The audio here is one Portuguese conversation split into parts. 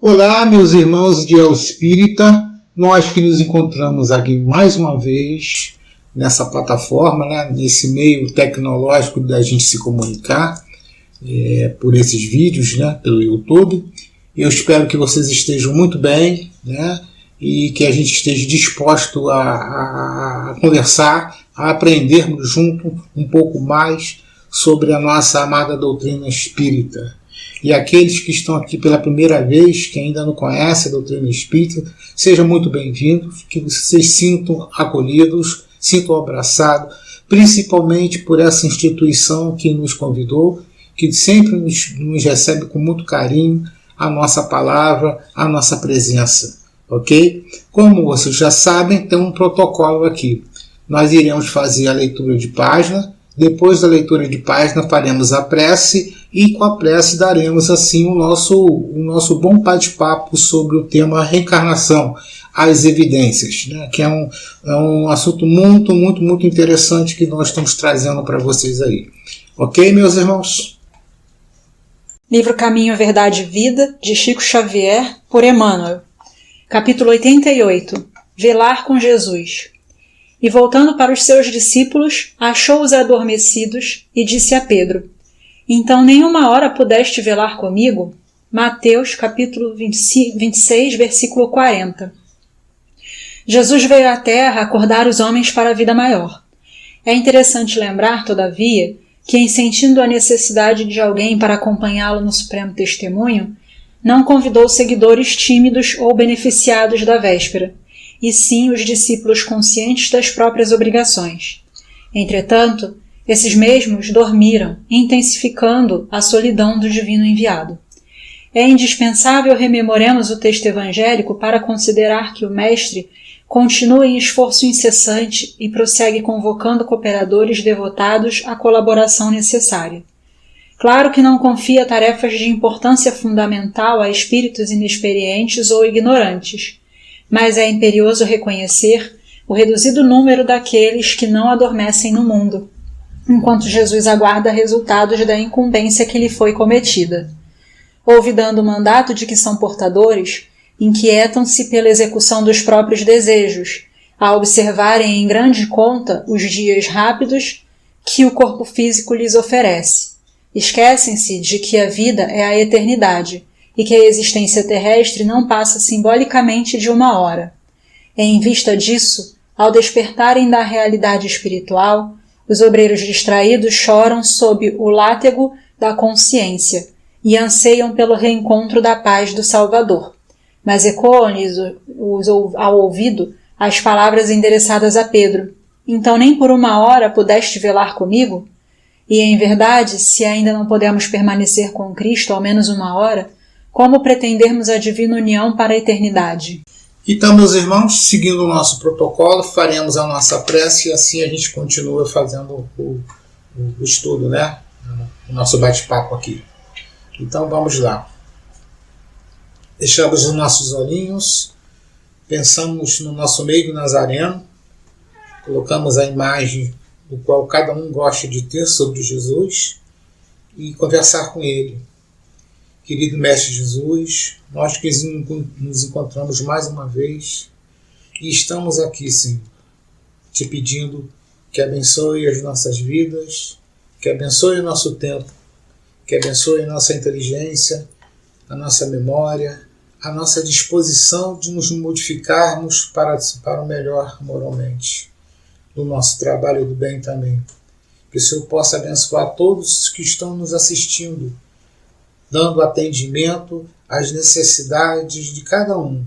Olá, meus irmãos de El Espírita, nós que nos encontramos aqui mais uma vez nessa plataforma, né, nesse meio tecnológico da gente se comunicar por esses vídeos, né, pelo YouTube. Eu espero que vocês estejam muito bem, né, e que a gente esteja disposto a conversar, a aprendermos junto um pouco mais sobre a nossa amada doutrina espírita. E aqueles que estão aqui pela primeira vez, que ainda não conhecem a doutrina espírita, sejam muito bem-vindos, que vocês sintam acolhidos, sintam abraçados, principalmente por essa instituição que nos convidou, que sempre nos recebe com muito carinho a nossa palavra, a nossa presença, ok? Como vocês já sabem, tem um protocolo aqui. Nós iremos fazer a leitura de página, depois da leitura de página faremos a prece, e com a prece daremos assim o nosso bom bate-papo sobre o tema reencarnação, as evidências, né? Que é um assunto muito interessante que nós estamos trazendo para vocês aí. Ok, meus irmãos? Livro Caminho, Verdade e Vida, de Chico Xavier, por Emmanuel. Capítulo 88. Velar com Jesus. E voltando para os seus discípulos, achou-os adormecidos e disse a Pedro: Então nenhuma hora pudeste velar comigo? Mateus capítulo 26, versículo 40. Jesus veio à Terra acordar os homens para a vida maior. É interessante lembrar, todavia, que em sentindo a necessidade de alguém para acompanhá-lo no supremo testemunho, não convidou seguidores tímidos ou beneficiados da véspera, e sim os discípulos conscientes das próprias obrigações. Entretanto, esses mesmos dormiram, intensificando a solidão do divino enviado. É indispensável rememoremos o texto evangélico para considerar que o Mestre continua em esforço incessante e prossegue convocando cooperadores devotados à colaboração necessária. Claro que não confia tarefas de importância fundamental a espíritos inexperientes ou ignorantes, mas é imperioso reconhecer o reduzido número daqueles que não adormecem no mundo, enquanto Jesus aguarda resultados da incumbência que lhe foi cometida. Olvidando o mandato de que são portadores, inquietam-se pela execução dos próprios desejos, a observarem em grande conta os dias rápidos que o corpo físico lhes oferece. Esquecem-se de que a vida é a eternidade e que a existência terrestre não passa simbolicamente de uma hora. Em vista disso, ao despertarem da realidade espiritual, os obreiros distraídos choram sob o látego da consciência e anseiam pelo reencontro da paz do Salvador. Mas ecoam-lhes ao ouvido as palavras endereçadas a Pedro: Então nem por uma hora pudeste velar comigo? E em verdade, se ainda não podemos permanecer com Cristo ao menos uma hora, como pretendermos a divina união para a eternidade? Então, meus irmãos, seguindo o nosso protocolo, faremos a nossa prece e assim a gente continua fazendo o estudo, né? O nosso bate-papo aqui. Então, vamos lá. Deixamos os nossos olhinhos, pensamos no nosso meio nazareno, colocamos a imagem do qual cada um gosta de ter sobre Jesus e conversar com ele. Querido Mestre Jesus, nós que nos encontramos mais uma vez e estamos aqui, Senhor, te pedindo que abençoe as nossas vidas, que abençoe o nosso tempo, que abençoe a nossa inteligência, a nossa memória, a nossa disposição de nos modificarmos para o melhor moralmente, no nosso trabalho do bem também. Que o Senhor possa abençoar todos que estão nos assistindo, dando atendimento às necessidades de cada um,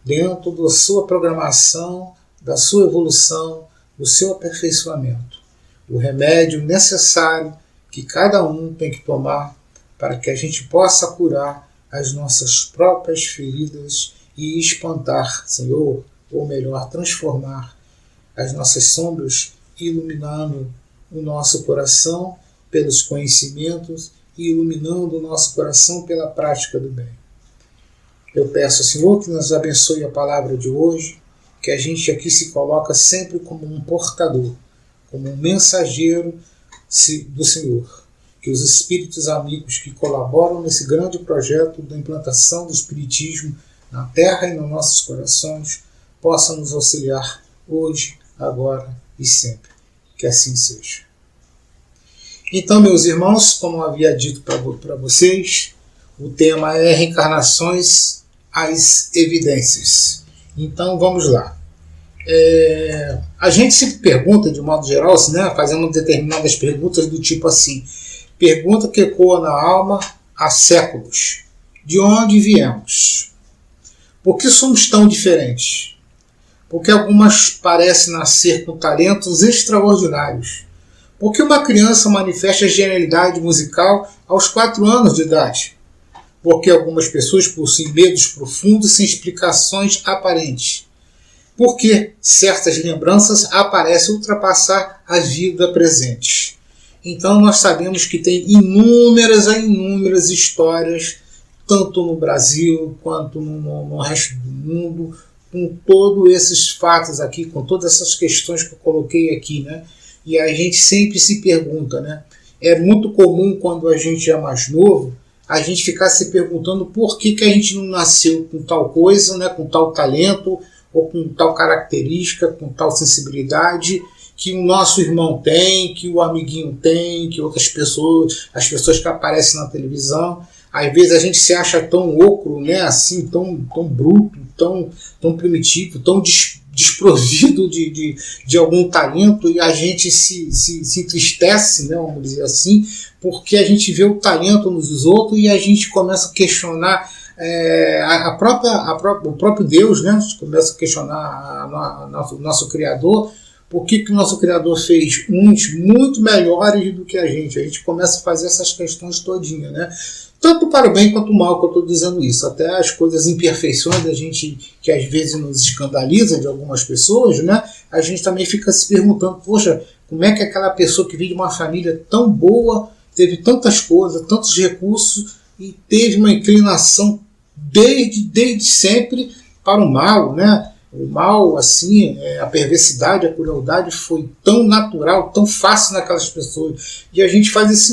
dentro da sua programação, da sua evolução, do seu aperfeiçoamento. O remédio necessário que cada um tem que tomar para que a gente possa curar as nossas próprias feridas e espantar, Senhor, ou melhor, transformar as nossas sombras, iluminando o nosso coração pelos conhecimentos e iluminando o nosso coração pela prática do bem. Eu peço ao Senhor que nos abençoe a palavra de hoje, que a gente aqui se coloca sempre como um portador, como um mensageiro do Senhor, que os espíritos amigos que colaboram nesse grande projeto da implantação do Espiritismo na Terra e nos nossos corações possam nos auxiliar hoje, agora e sempre. Que assim seja. Então, meus irmãos, como eu havia dito para vocês, o tema é Reencarnações, as Evidências. Então, vamos lá. A gente se pergunta, de modo geral, né, fazendo determinadas perguntas do tipo assim, pergunta que ecoa na alma há séculos. De onde viemos? Por que somos tão diferentes? Por que algumas parecem nascer com talentos extraordinários? Por que uma criança manifesta genialidade musical aos 4 anos de idade? Por que algumas pessoas possuem medos profundos sem explicações aparentes? Por que certas lembranças aparecem ultrapassar a vida presente? Então nós sabemos que tem inúmeras histórias, tanto no Brasil quanto no resto do mundo, com todos esses fatos aqui, com todas essas questões que eu coloquei aqui, né? E a gente sempre se pergunta, né? É muito comum quando a gente é mais novo, a gente ficar se perguntando por que a gente não nasceu com tal coisa, né? Com tal talento, ou com tal característica, com tal sensibilidade, que o nosso irmão tem, que o amiguinho tem, que outras pessoas, as pessoas que aparecem na televisão. Às vezes a gente se acha tão ocro, né? Assim, tão bruto, tão primitivo, tão desprovido de algum talento, e a gente se entristece, né, vamos dizer assim, porque a gente vê o talento nos outros e a gente começa a questionar o próprio Deus, né? A gente começa a questionar o nosso Criador. Por que o nosso Criador fez uns muito melhores do que a gente começa a fazer essas questões todinhas, né? Tanto para o bem quanto o mal que eu estou dizendo isso. Até as coisas, imperfeições da gente, que às vezes nos escandaliza de algumas pessoas, né? A gente também fica se perguntando, poxa, como é que aquela pessoa que veio de uma família tão boa, teve tantas coisas, tantos recursos, e teve uma inclinação desde sempre para o mal, né? O mal, assim, a perversidade, a crueldade foi tão natural, tão fácil naquelas pessoas. E a gente faz essas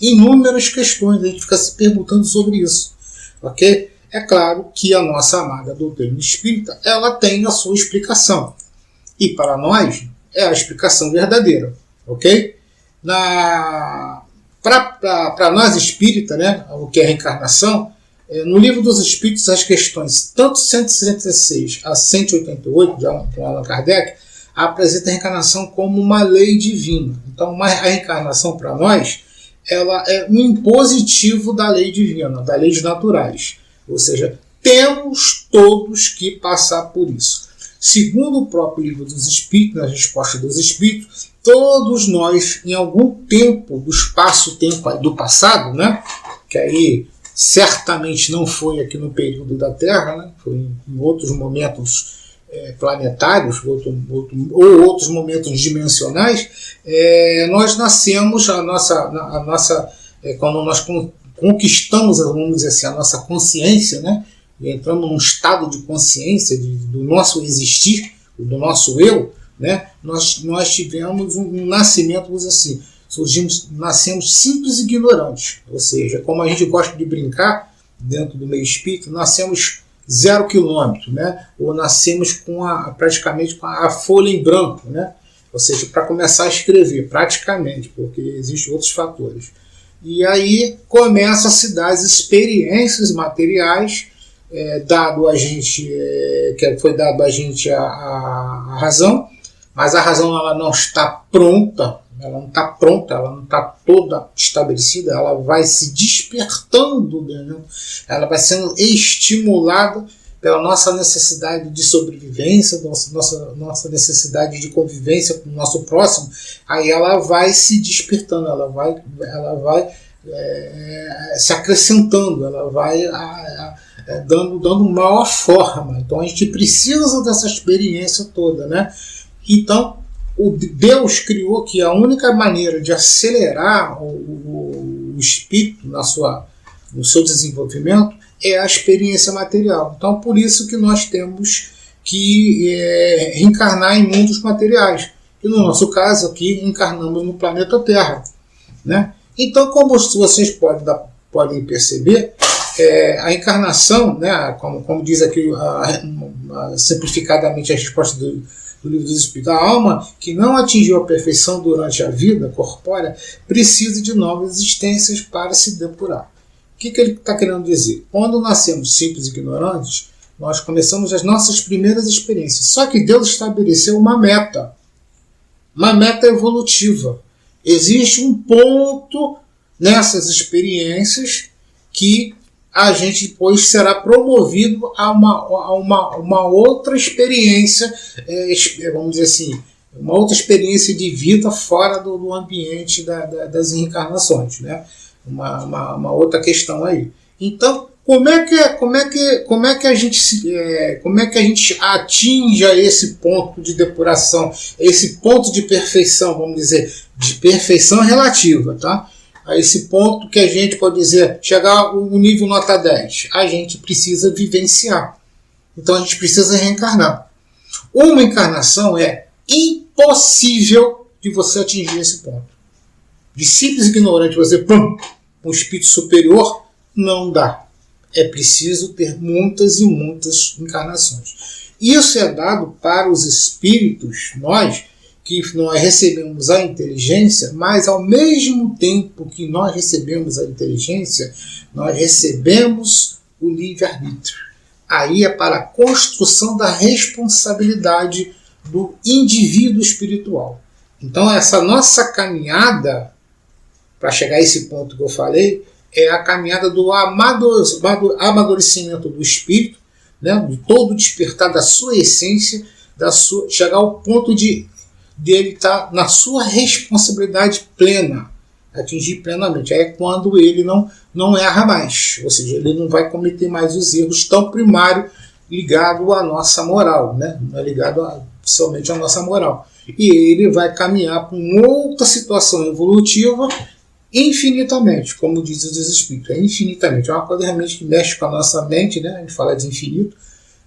inúmeras questões, a gente fica se perguntando sobre isso. Ok? É claro que a nossa amada doutrina espírita, ela tem a sua explicação. E para nós, é a explicação verdadeira. Ok? Para nós espírita, né, o que é reencarnação, no Livro dos Espíritos, as questões tanto 166 a 188, de Allan Kardec, apresenta a reencarnação como uma lei divina. Então, a reencarnação para nós, ela é um impositivo da lei divina, das leis naturais. Ou seja, temos todos que passar por isso. Segundo o próprio Livro dos Espíritos, na resposta dos Espíritos, todos nós, em algum tempo do espaço-tempo do passado, né, que aí certamente não foi aqui no período da Terra, né? Foi em outros momentos planetários, ou outros momentos dimensionais, nós nascemos, quando nós conquistamos, vamos dizer assim, a nossa consciência, né? E entramos num estado de consciência do nosso existir, do nosso eu, né? Nós tivemos um nascimento, vamos dizer assim, nascemos simples e ignorantes, ou seja, como a gente gosta de brincar dentro do meio espírita, nascemos 0 quilômetro, né? Ou nascemos praticamente com a folha em branco, né? Ou seja, para começar a escrever, praticamente, porque existem outros fatores. E aí começa a se dar as experiências materiais, dado a gente, que foi dado a gente a razão, mas a razão ela não está pronta. Ela não está toda estabelecida, ela vai se despertando, né? Ela vai sendo estimulada pela nossa necessidade de sobrevivência, nossa necessidade de convivência com o nosso próximo. Aí ela vai se despertando, ela vai se acrescentando, ela vai dando maior forma. Então a gente precisa dessa experiência toda, né? Então, Deus criou que a única maneira de acelerar o espírito no seu desenvolvimento é a experiência material. Então, por isso que nós temos que reencarnar em mundos materiais. E no nosso caso aqui, encarnamos no planeta Terra. né? Então, como vocês podem perceber, a encarnação, né, como diz aqui simplificadamente a resposta do Livro dos Espíritos, a alma que não atingiu a perfeição durante a vida corpórea precisa de novas existências para se depurar. O que ele está querendo dizer? Quando nascemos simples e ignorantes, nós começamos as nossas primeiras experiências. Só que Deus estabeleceu uma meta evolutiva. Existe um ponto nessas experiências que a gente depois será promovido a uma outra experiência, vamos dizer assim, uma outra experiência de vida fora do ambiente das reencarnações, né? Uma outra questão aí. Então, como é que a gente atinge esse ponto de depuração, esse ponto de perfeição, vamos dizer, de perfeição relativa, tá? A esse ponto que a gente pode dizer, chegar ao nível nota 10, a gente precisa vivenciar. Então a gente precisa reencarnar. Uma encarnação é impossível de você atingir esse ponto. De simples ignorante, você, um espírito superior, não dá. É preciso ter muitas e muitas encarnações. Isso é dado para os espíritos, nós recebemos a inteligência, mas ao mesmo tempo que nós recebemos a inteligência, nós recebemos o livre-arbítrio. Aí é para a construção da responsabilidade do indivíduo espiritual. Então essa nossa caminhada, para chegar a esse ponto que eu falei, é a caminhada do amadurecimento do espírito, né, de todo despertar da sua essência, chegar ao ponto dele estar na sua responsabilidade plena, atingir plenamente. Aí é quando ele não erra mais, ou seja, ele não vai cometer mais os erros tão primários ligados à nossa moral, né? Não é ligado somente à nossa moral. E ele vai caminhar para uma outra situação evolutiva infinitamente, como dizem os espíritos, é infinitamente. É uma coisa realmente que mexe com a nossa mente, né? A gente fala de infinito,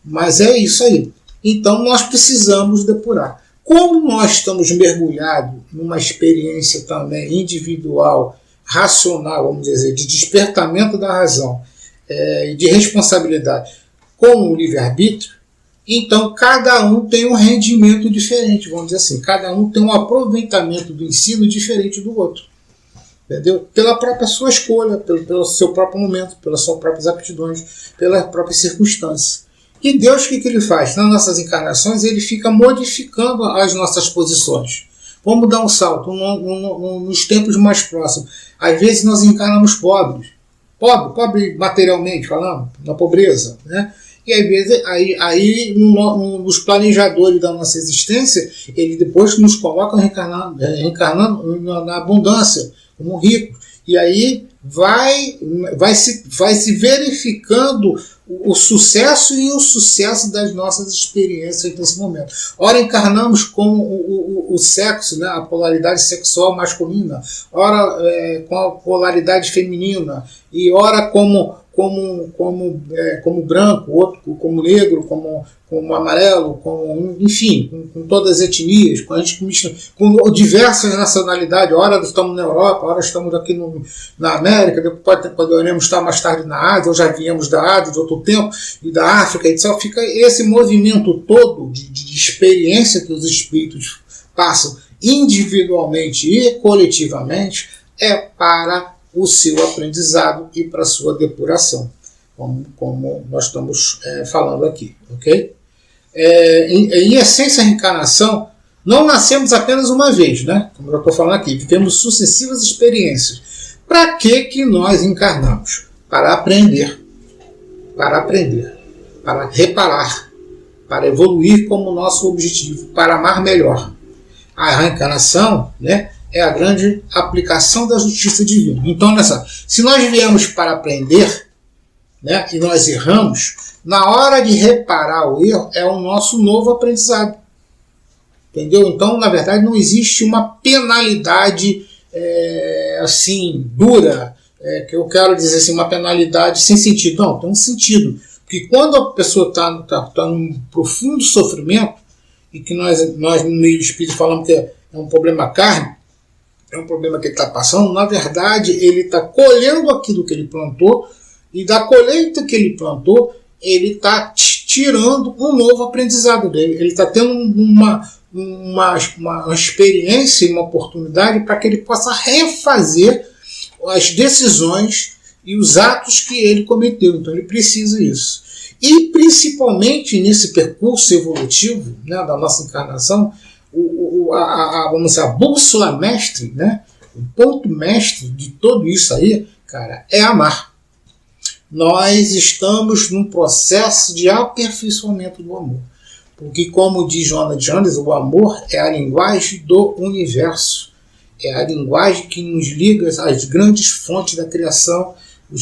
mas é isso aí. Então nós precisamos depurar. Como nós estamos mergulhados numa experiência também individual, racional, vamos dizer, de despertamento da razão e de responsabilidade com o livre-arbítrio, então cada um tem um rendimento diferente, vamos dizer assim, cada um tem um aproveitamento do ensino diferente do outro. Entendeu? Pela própria sua escolha, pelo seu próprio momento, pelas suas próprias aptidões, pelas próprias circunstâncias. E Deus, o que ele faz? Nas nossas encarnações, ele fica modificando as nossas posições. Vamos dar um salto nos tempos mais próximos. Às vezes nós encarnamos pobres. Pobre materialmente falando, na pobreza. Né? E às vezes, nos planejadores da nossa existência, ele depois nos coloca reencarnando na abundância, como rico. E aí vai se verificando o sucesso e o insucesso das nossas experiências nesse momento. Ora encarnamos com o sexo, né, a polaridade sexual masculina, ora com a polaridade feminina, e ora como branco, outro como negro, como amarelo, enfim, com todas as etnias, com diversas nacionalidades. Ora estamos na Europa, ora estamos aqui na América, depois poderemos estar mais tarde na Ásia, ou já viemos da Ásia de outro tempo, e da África, etc. Fica esse movimento todo de experiência que os espíritos passam individualmente e coletivamente é para o seu aprendizado e para a sua depuração, como nós estamos falando aqui, ok? Em essência, a reencarnação, não nascemos apenas uma vez, né? Como eu estou falando aqui, vivemos sucessivas experiências. Para que nós encarnamos? Para aprender, para reparar, para evoluir como nosso objetivo, para amar melhor. A reencarnação, né, é a grande aplicação da justiça divina. Então, se nós viemos para aprender, né, e nós erramos, na hora de reparar o erro, é o nosso novo aprendizado. Entendeu? Então, na verdade, não existe uma penalidade assim, dura, que eu quero dizer assim, uma penalidade sem sentido. Não, tem um sentido. Porque quando a pessoa está num profundo sofrimento, e que nós no meio espírita falamos que é um problema kármico, é um problema que ele está passando, na verdade ele está colhendo aquilo que ele plantou, e da colheita que ele plantou, ele está tirando um novo aprendizado dele. Ele está tendo uma experiência e uma oportunidade para que ele possa refazer as decisões e os atos que ele cometeu. Então ele precisa disso. E principalmente nesse percurso evolutivo, né, da nossa encarnação, vamos dizer, a bússola mestre, né, o ponto mestre de tudo isso aí, cara, é amar. Nós estamos num processo de aperfeiçoamento do amor. Porque, como diz Joana de Andes, o amor é a linguagem do universo. É a linguagem que nos liga às grandes fontes da criação,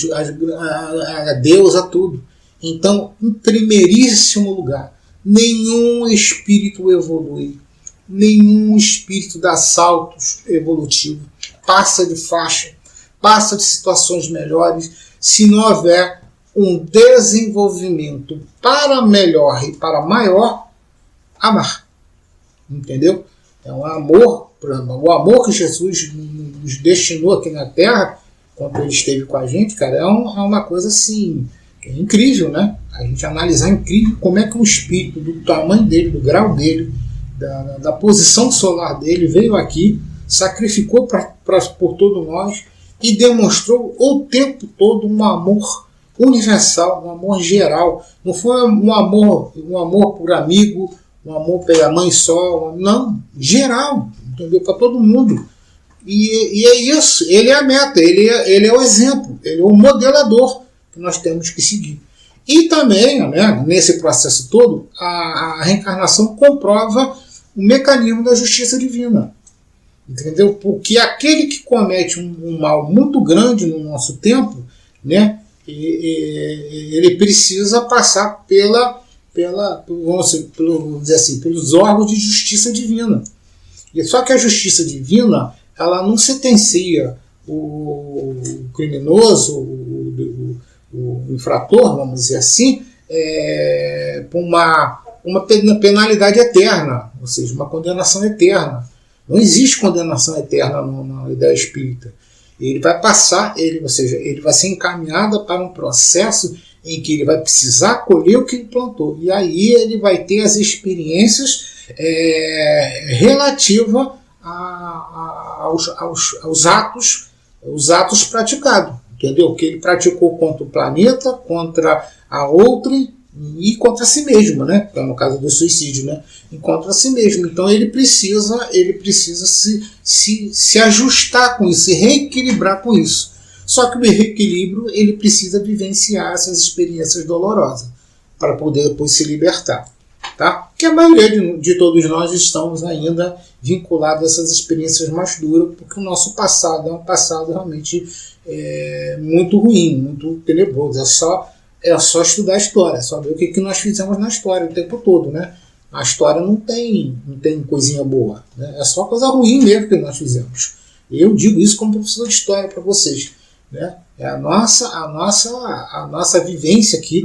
a Deus, a tudo. Então, em primeiríssimo lugar, nenhum espírito evolui, nenhum espírito dá saltos evolutivos, passa de faixa, passa de situações melhores, se não houver um desenvolvimento para melhor e para maior, amar. Entendeu? É um amor, o amor que Jesus nos destinou aqui na Terra, quando ele esteve com a gente, cara, é uma coisa assim, incrível, né? A gente analisar incrível como é que um espírito do tamanho dele, do grau dele, da posição solar dele, veio aqui, sacrificou por todos nós e demonstrou o tempo todo um amor universal, um amor geral. Não foi um amor por amigo, um amor pela mãe só, não, geral, entendeu? Para todo mundo. E é isso, ele é a meta, ele é o exemplo, ele é o modelador que nós temos que seguir. E também, né, nesse processo todo, a reencarnação comprova o mecanismo da justiça divina. Entendeu? Porque aquele que comete um mal muito grande no nosso tempo, né, ele precisa passar vamos dizer assim, pelos órgãos de justiça divina. E só que a justiça divina, ela não sentencia o criminoso, o infrator, vamos dizer assim, por uma penalidade eterna, ou seja, uma condenação eterna. Não existe condenação eterna na ideia espírita. Ele vai passar, ou seja, ele vai ser encaminhado para um processo em que ele vai precisar colher o que ele plantou. E aí ele vai ter as experiências relativas aos atos praticados. Entendeu? Que ele praticou contra o planeta, contra a outra e contra si mesmo, né? No caso do suicídio, né? E contra si mesmo. Então ele precisa se ajustar com isso, se reequilibrar com isso. Só que o reequilíbrio, ele precisa vivenciar essas experiências dolorosas para poder depois se libertar, tá? Porque a maioria de todos nós estamos ainda vinculados a essas experiências mais duras, porque o nosso passado é um passado realmente muito ruim, muito tenebroso. É só estudar a história, é só ver o que nós fizemos na história o tempo todo, né? A história não tem coisinha boa, né? É só coisa ruim mesmo que nós fizemos. Eu digo isso como professor de história para vocês, né? É a nossa vivência aqui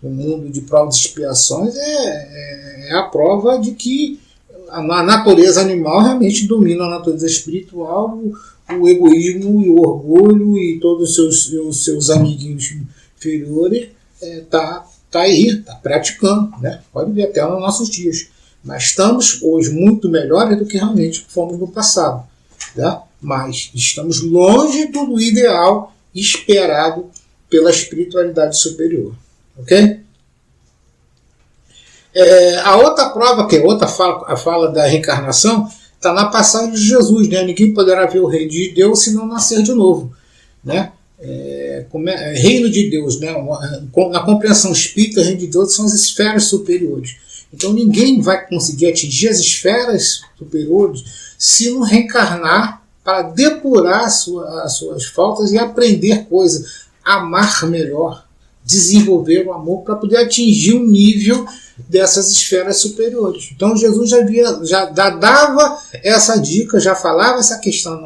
no mundo de provas e expiações é a prova de que a natureza animal realmente domina a natureza espiritual, o egoísmo e o orgulho e todos os seus amiguinhos inferiores tá aí, está praticando, né? Pode ver até nos nossos dias. Mas estamos hoje muito melhores do que realmente fomos no passado, tá? Mas estamos longe do ideal esperado pela espiritualidade superior, ok? A outra prova, que é a fala da reencarnação, está na passagem de Jesus, né? Ninguém poderá ver o reino de Deus se não nascer de novo, né? Reino de Deus, né? Na compreensão espírita, o reino de Deus são as esferas superiores. Então ninguém vai conseguir atingir as esferas superiores se não reencarnar para depurar as suas faltas e aprender coisas, amar melhor, desenvolver o amor para poder atingir o nível dessas esferas superiores. Então Jesus já dava essa dica, já falava essa questão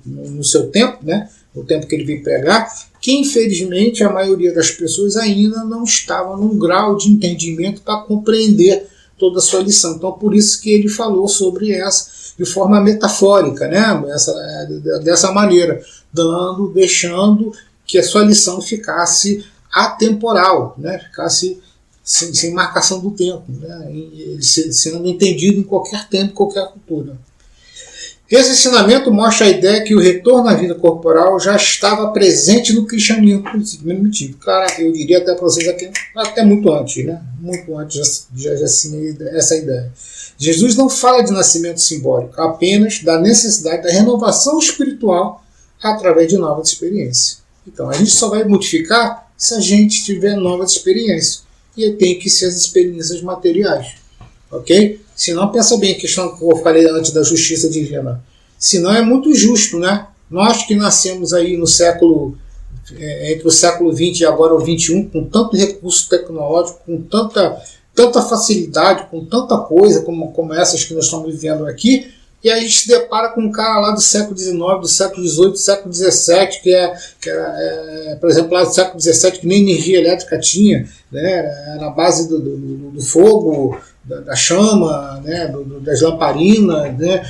no seu tempo, né? No tempo que ele veio pregar, que infelizmente a maioria das pessoas ainda não estava num grau de entendimento para compreender toda a sua lição. Então por isso que ele falou sobre essa, de forma metafórica, né? Dessa maneira, deixando que a sua lição ficasse atemporal, né? Ficasse sem marcação do tempo, né? Sendo entendido em qualquer tempo, qualquer cultura. Esse ensinamento mostra a ideia que o retorno à vida corporal já estava presente no cristianismo primitivo. Claro, eu diria até para vocês aqui, até muito antes, né? Muito antes já assinei essa ideia. Jesus não fala de nascimento simbólico, apenas da necessidade da renovação espiritual através de novas experiências. Então, a gente só vai modificar se a gente tiver novas experiências. E tem que ser as experiências materiais. Ok? Senão, pensa bem a questão que eu falei antes da justiça divina. Senão é muito justo, né? Nós que nascemos aí no século, entre o século XX e agora o XXI, com tanto recurso tecnológico, com tanta facilidade, com tanta coisa como essas que nós estamos vivendo aqui, e a gente se depara com um cara lá do século XIX, do século XVIII, do século XVII, que era, por exemplo, lá do século XVII, que nem energia elétrica tinha, né? Era na base do fogo, da chama, né? Das lamparinas, né?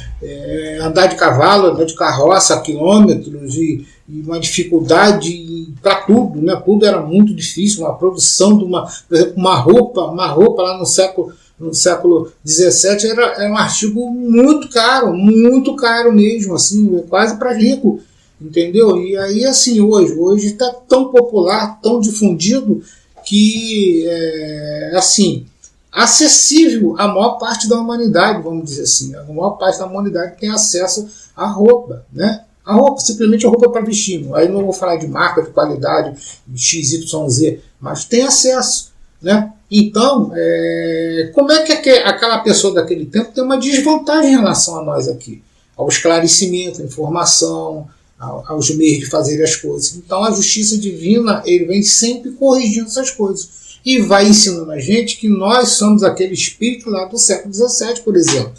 Andar de cavalo, andar de carroça a quilômetros, e uma dificuldade para tudo, né? Tudo era muito difícil, uma produção de por exemplo, uma roupa lá no século XVII era um artigo muito caro mesmo, assim, quase para rico, entendeu? E aí, assim, hoje está tão popular, tão difundido, que assim, acessível à maior parte da humanidade, vamos dizer assim. A maior parte da humanidade tem acesso à roupa, né? A roupa, simplesmente a roupa para vestir. Aí não vou falar de marca, de qualidade, de XYZ, mas tem acesso, né? Então, como é que aquela pessoa daquele tempo tem uma desvantagem em relação a nós aqui? Ao esclarecimento, à informação, aos meios de fazer as coisas. Então, a justiça divina, ele vem sempre corrigindo essas coisas. E vai ensinando a gente que nós somos aquele espírito lá do século XVII, por exemplo.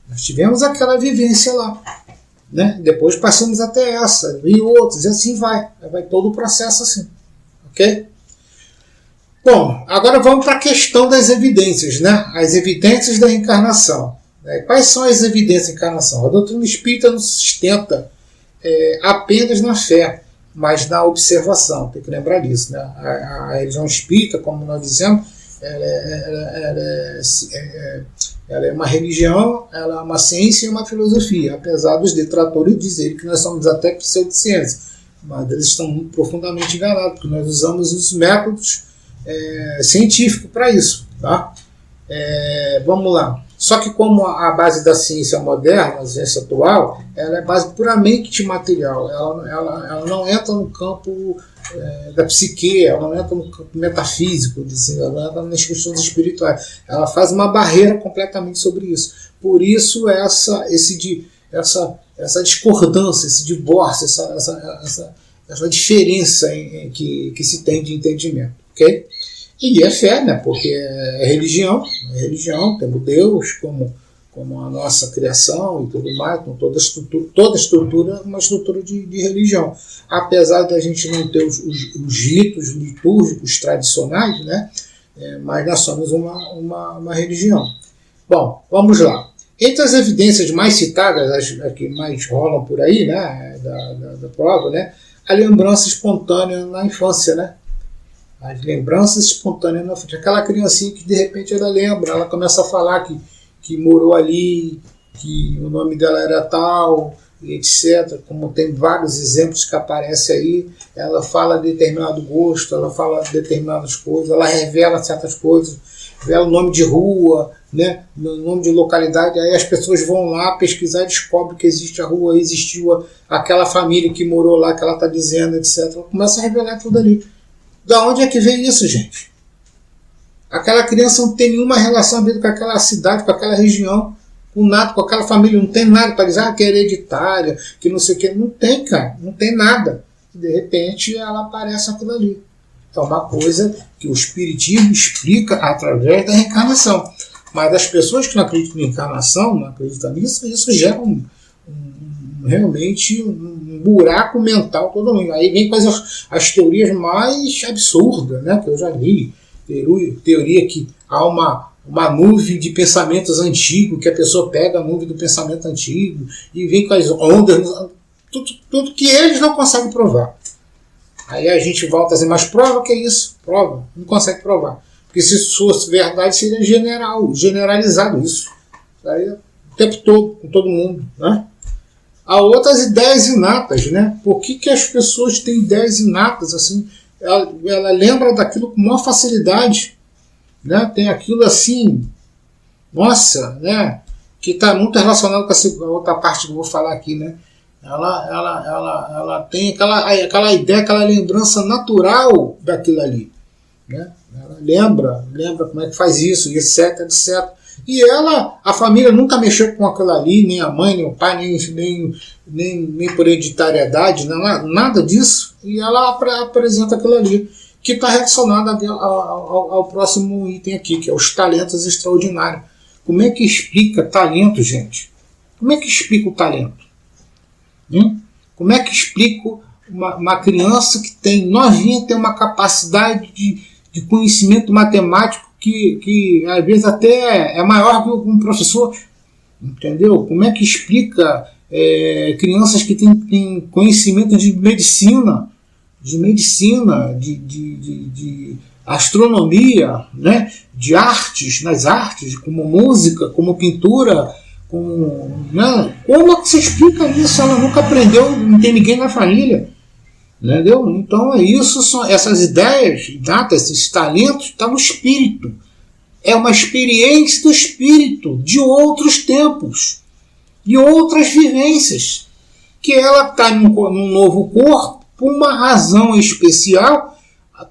Nós tivemos aquela vivência lá, né? Depois passamos até essa, e outros, e assim vai. Vai todo o processo assim. Ok? Bom, agora vamos para a questão das evidências, né? As evidências da reencarnação. Quais são as evidências da encarnação? A doutrina espírita não sustenta apenas na fé, mas na observação. Tem que lembrar disso, né? A religião espírita, como nós dizemos, ela é uma religião, ela é uma ciência e uma filosofia, apesar dos detratores dizerem que nós somos até pseudociência. Mas eles estão profundamente enganados, porque nós usamos os métodos científico para isso, tá? Vamos lá. Só que como a base da ciência moderna, a ciência atual, ela é base puramente material. Ela não entra no campo da psique, ela não entra no campo metafísico, ela entra nas questões espirituais. Ela faz uma barreira completamente sobre isso. Por isso essa discordância, esse divórcio, essa diferença que se tem de entendimento. Okay? E é fé, né? Porque é religião, temos Deus como a nossa criação e tudo mais, com toda estrutura, uma estrutura de religião. Apesar de a gente não ter os ritos litúrgicos tradicionais, né? Mas nós somos uma religião. Bom, vamos lá. Entre as evidências mais citadas, as que mais rolam por aí, né? Da prova, né? A lembrança espontânea na infância, né? As lembranças espontâneas na frente. Aquela criancinha que de repente ela lembra, ela começa a falar que morou ali, que o nome dela era tal, etc. Como tem vários exemplos que aparecem aí, ela fala determinado gosto, ela fala determinadas coisas, ela revela certas coisas, revela o nome de rua, né, o nome de localidade, aí as pessoas vão lá pesquisar e descobrem que existe a rua, existiu aquela família que morou lá, que ela está dizendo, etc. Começa a revelar tudo ali. Da onde é que vem isso, gente? Aquela criança não tem nenhuma relação a ver com aquela cidade, com aquela região, com nada, com aquela família, não tem nada para dizer que é hereditária, que não sei o que. Não tem, cara, não tem nada. E de repente ela aparece aquilo ali. É uma coisa que o Espiritismo explica através da reencarnação. Mas as pessoas que não acreditam em encarnação, não acreditam nisso, isso gera realmente um buraco mental todo mundo. Aí vem com as teorias mais absurdas, né, que eu já li. Teoria que há uma uma nuvem de pensamentos antigos, que a pessoa pega a nuvem do pensamento antigo e vem com as ondas, tudo que eles não conseguem provar. Aí a gente volta a dizer, mas prova que é isso? Prova, não consegue provar. Porque se isso fosse verdade, seria generalizado isso. Aí, o tempo todo, com todo mundo. Né? Há outras ideias inatas, né? Por que as pessoas têm ideias inatas assim? Ela lembra daquilo com maior facilidade, né? Tem aquilo assim, nossa, né? Que está muito relacionado com a outra parte que eu vou falar aqui, né? Ela tem aquela ideia, aquela lembrança natural daquilo ali, né? Ela lembra como é que faz isso, etc, etc. E a família nunca mexeu com aquilo ali, nem a mãe, nem o pai, nem por hereditariedade, nada disso. E ela apresenta aquilo ali, que está relacionado ao próximo item aqui, que é os talentos extraordinários. Como é que explica talento, gente? Como é que explica o talento? Como é que explico uma criança que tem novinha, tem uma capacidade de conhecimento matemático que às vezes até é maior que um professor, entendeu? Como é que explica crianças que têm conhecimento de medicina, de astronomia, né? De artes, nas artes, como música, como pintura, né? Como é que você explica isso? Ela nunca aprendeu, não tem ninguém na família. Entendeu? Então essas ideias, esses talentos, está no espírito. É uma experiência do espírito, de outros tempos, de outras vivências, que ela está num novo corpo, por uma razão especial,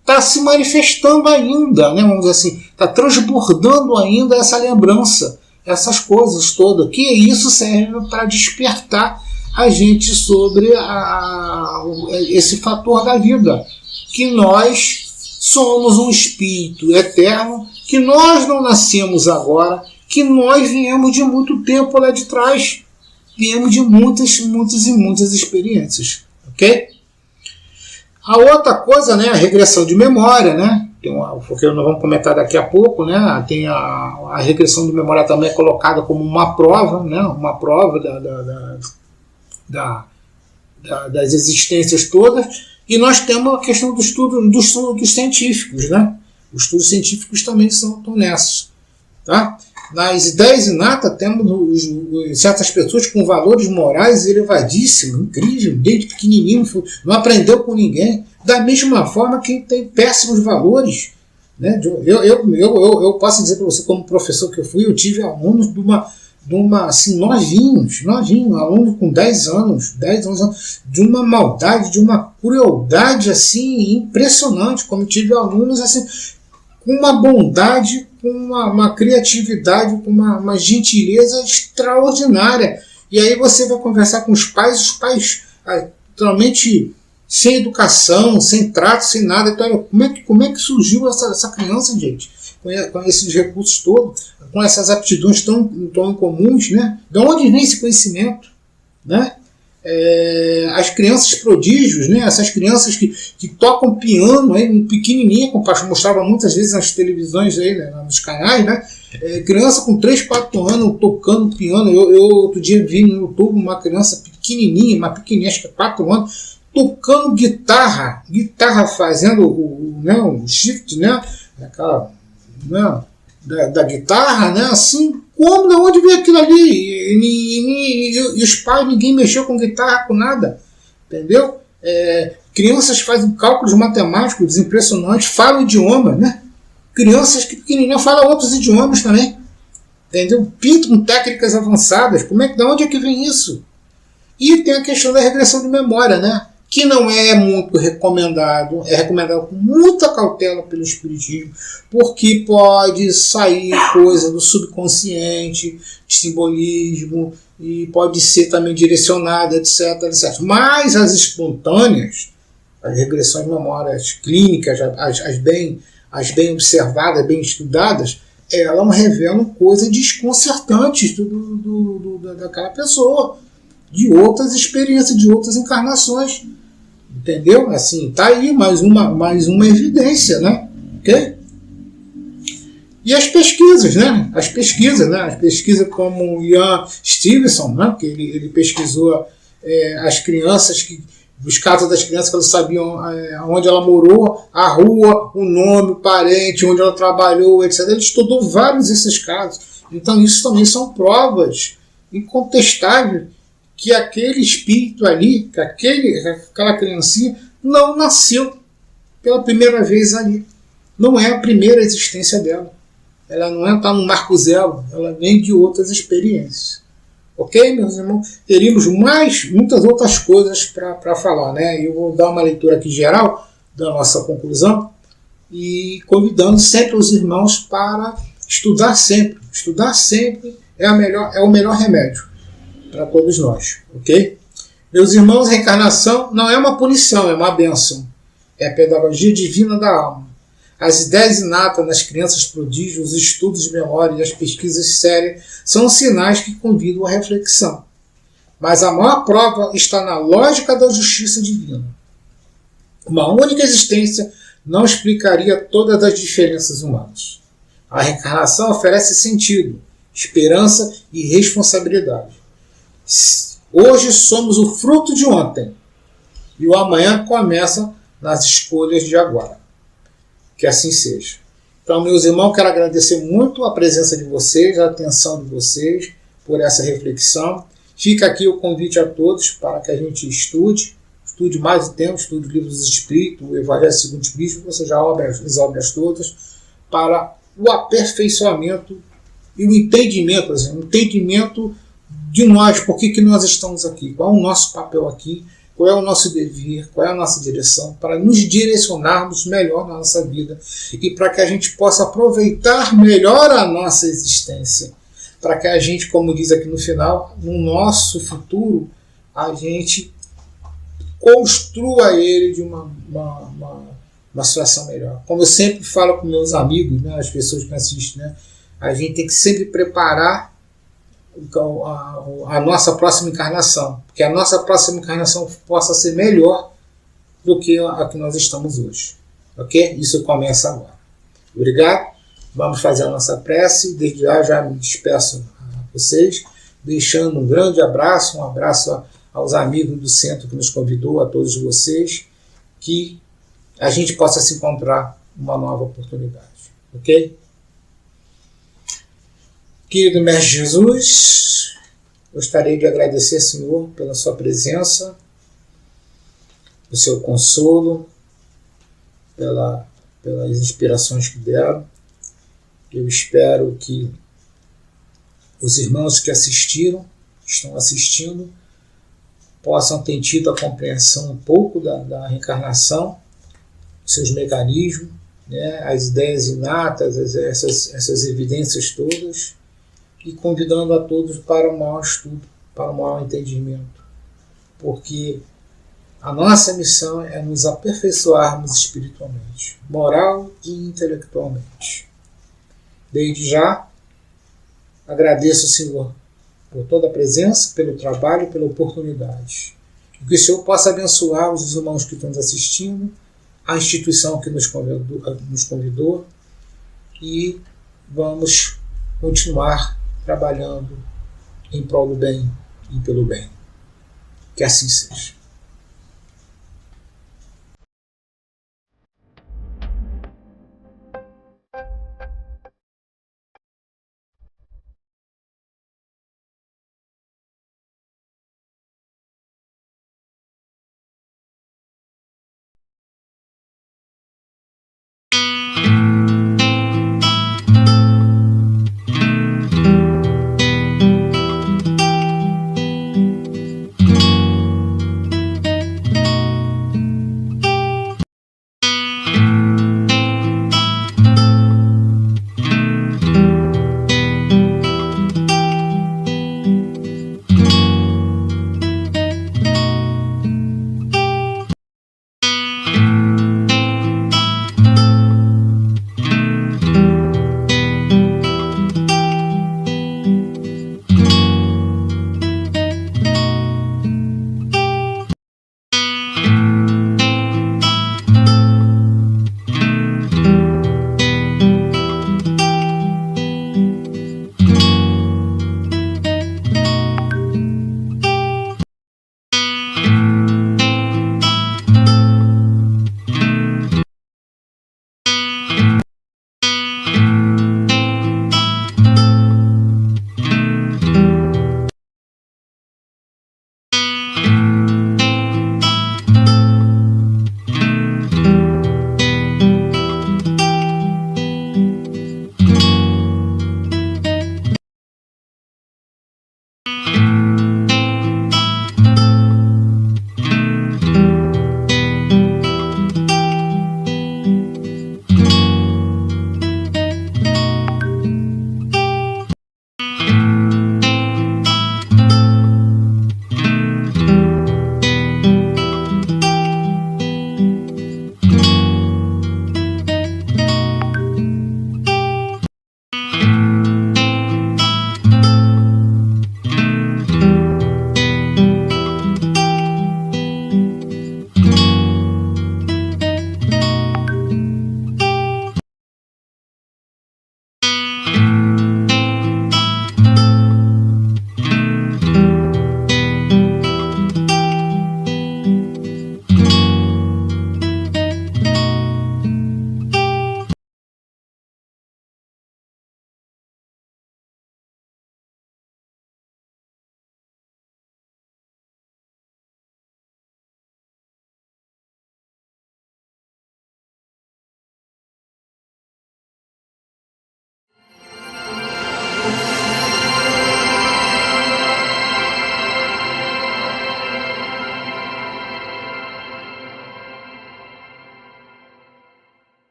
está se manifestando ainda, né? Vamos dizer assim, está transbordando ainda essa lembrança, essas coisas todas, que isso serve para despertar a gente sobre esse fator da vida, que nós somos um espírito eterno, que nós não nascemos agora, que nós viemos de muito tempo lá de trás, viemos de muitas e muitas experiências, ok? A outra coisa, né, a regressão de memória, né? Porque nós vamos comentar daqui a pouco, né? Tem a regressão de memória também é colocada como uma prova, né? Uma prova das existências todas, e nós temos a questão dos estudos científicos, né? Os estudos científicos também estão nessas, tá? Nas ideias inatas temos certas pessoas com valores morais elevadíssimos, incrível, desde pequenininho, não aprendeu com ninguém, da mesma forma que tem péssimos valores, né? Eu posso dizer para você, como professor que eu fui, eu tive alunos assim, novinhos, alunos com 10 anos, de uma maldade, de uma crueldade assim, impressionante, como tive alunos assim, com uma bondade, com uma criatividade, com uma gentileza extraordinária. E aí você vai conversar com os pais totalmente sem educação, sem trato, sem nada. Então, como é que surgiu essa criança, gente? Com esses recursos todos, com essas aptidões tão incomuns, né? De onde vem esse conhecimento, né? As crianças prodígios, né? Essas crianças que tocam piano, aí, pequenininha, como mostrava muitas vezes nas televisões, aí, né? Nos canais, né? Criança com 3, 4 anos tocando piano. Eu outro dia vi no YouTube uma criança pequenininha, acho que 4 anos, tocando guitarra fazendo o shift, né? Aquela, né? Da guitarra, né? Assim, como, de onde veio aquilo ali? E os pais, ninguém mexeu com guitarra, com nada, entendeu? Crianças fazem cálculos matemáticos impressionantes, falam idioma, né? Crianças que pequenininhas falam outros idiomas também, entendeu? Pintam com técnicas avançadas. De onde é que vem isso? E tem a questão da regressão de memória, né? Que não é muito recomendado, é recomendado com muita cautela pelo espiritismo, porque pode sair coisa do subconsciente, de simbolismo, e pode ser também direcionada, etc, etc. Mas as espontâneas, as regressões de memórias clínicas, as bem observadas, bem estudadas, elas revelam coisas desconcertantes daquela pessoa, de outras experiências, de outras encarnações, entendeu? Assim, tá aí mais uma evidência, né? Ok? E as pesquisas, né? As pesquisas como o Ian Stevenson, né? Que ele pesquisou as crianças, os casos das crianças que elas sabiam onde ela morou, a rua, o nome, o parente, onde ela trabalhou, etc. Ele estudou vários desses casos. Então isso também são provas incontestáveis que aquele espírito ali, que aquela criancinha não nasceu pela primeira vez ali. Não é a primeira existência dela. Ela não está no Marco Zero, ela vem de outras experiências. Ok, meus irmãos? Teríamos muitas outras coisas para falar, né? Eu vou dar uma leitura aqui geral da nossa conclusão e convidando sempre os irmãos para estudar sempre. Estudar sempre é o melhor remédio para todos nós, ok? Meus irmãos, a reencarnação não é uma punição, é uma bênção. É a pedagogia divina da alma. As ideias inatas nas crianças prodígios, os estudos de memória e as pesquisas sérias são sinais que convidam à reflexão. Mas a maior prova está na lógica da justiça divina. Uma única existência não explicaria todas as diferenças humanas. A reencarnação oferece sentido, esperança e responsabilidade. Hoje somos o fruto de ontem e o amanhã começa nas escolhas de agora. Que assim seja. Então, meus irmãos, quero agradecer muito a presença de vocês, a atenção de vocês por essa reflexão. Fica aqui o convite a todos para que a gente estude mais o tempo, estude o Livro dos Espíritos, o Evangelho segundo o Espiritismo, ou seja, as obras todas, para o aperfeiçoamento e o entendimento de nós, por que nós estamos aqui, qual é o nosso papel aqui, qual é o nosso dever, qual é a nossa direção, para nos direcionarmos melhor na nossa vida e para que a gente possa aproveitar melhor a nossa existência. Para que a gente, como diz aqui no final, no nosso futuro, a gente construa ele de uma situação melhor. Como eu sempre falo com meus amigos, né, as pessoas que me assistem, né, a gente tem que sempre preparar a nossa próxima encarnação, que a nossa próxima encarnação possa ser melhor do que a que nós estamos hoje. Ok? Isso começa agora. Obrigado. Vamos fazer a nossa prece. Desde já me despeço a vocês, deixando um grande abraço, aos amigos do centro que nos convidou, a todos vocês, que a gente possa se encontrar uma nova oportunidade. Ok? Querido Mestre Jesus, gostaria de agradecer, Senhor, pela sua presença, pelo seu consolo, pelas inspirações que deram. Eu espero que os irmãos que estão assistindo, possam ter tido a compreensão um pouco da reencarnação, seus mecanismos, né, as ideias inatas, essas evidências todas, e convidando a todos para o maior estudo, para o maior entendimento. Porque a nossa missão é nos aperfeiçoarmos espiritualmente, moral e intelectualmente. Desde já, agradeço, Senhor, por toda a presença, pelo trabalho e pela oportunidade. E que o Senhor possa abençoar os irmãos que estão nos assistindo, a instituição que nos convidou, e vamos continuar trabalhando em prol do bem e pelo bem. Que assim seja.